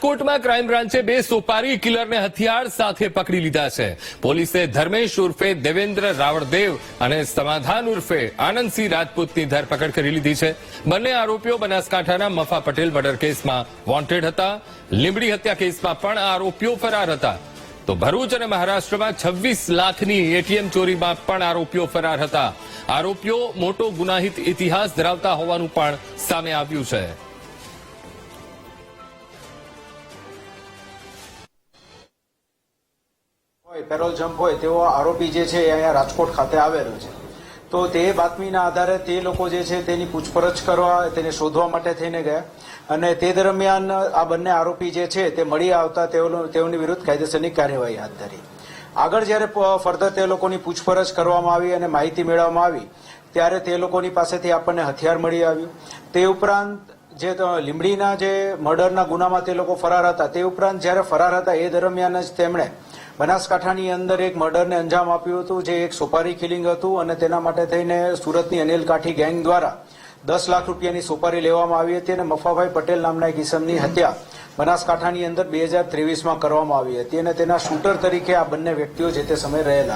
રાજકોટમાં ક્રાઇમ બ્રાન્ચે બે સોપારી કિલરને હથિયાર સાથે પકડી લીધા છે. પોલીસે ધર્મેશ ઉર્ફે દેવેન્દ્ર રાવળદેવ અને સમાધાન ઉર્ફે આનંદસિંહ રાજપૂતની ધરપકડ કરી લીધી છે. બંને આરોપીઓ બનાસકાંઠાના મફા પટેલ મર્ડર કેસમાં વોન્ટેડ હતા. લીંબડી હત્યા કેસમાં પણ આરોપીઓ ફરાર હતા. તો ભરૂચ અને મહારાષ્ટ્રમાં 26 લાખની એટીએમ ચોરીમાં પણ આરોપીઓ ફરાર હતા. આરોપીઓ મોટો ગુનાહિત ઇતિહાસ ધરાવતા હોવાનું પણ સામે આવ્યું છે. પેરોલ જમ્પ હોય તેવો આરોપી જે છે અહીંયા રાજકોટ ખાતે આવેલો છે. તો તે બાતમીના આધારે તે લોકો જે છે તેની પૂછપરછ કરવા, તેને શોધવા માટે થઈને ગયા અને તે દરમિયાન આ બંને આરોપી જે છે તે મળી આવતા તેઓની વિરુદ્ધ કાયદેસરની કાર્યવાહી હાથ ધરી. આગળ જ્યારે ફર્ધર તે લોકોની પૂછપરછ કરવામાં આવી અને માહિતી મેળવવામાં આવી ત્યારે તે લોકોની પાસેથી આપણને હથિયાર મળી આવ્યું. તે ઉપરાંત જે લીંબડીના જે મર્ડરના ગુનામાં તે લોકો ફરાર હતા, તે ઉપરાંત જ્યારે ફરાર હતા એ દરમિયાન જ તેમણે બનાસકાંઠાની અંદર એક મર્ડરને અંજામ આપ્યું હતું, જે એક સોપારી કિલિંગ હતું અને તેના માટે થઈને સુરતની અનિલ કાઠી ગેંગ દ્વારા 10 લાખ રૂપિયાની સોપારી લેવામાં આવી હતી અને મફાભાઈ પટેલ નામના એક ઈસમની હત્યા બનાસકાંઠાની અંદર 2023માં કરવામાં આવી હતી અને તેના શૂટર તરીકે આ બંને વ્યક્તિઓ જે તે સમયે રહેલા.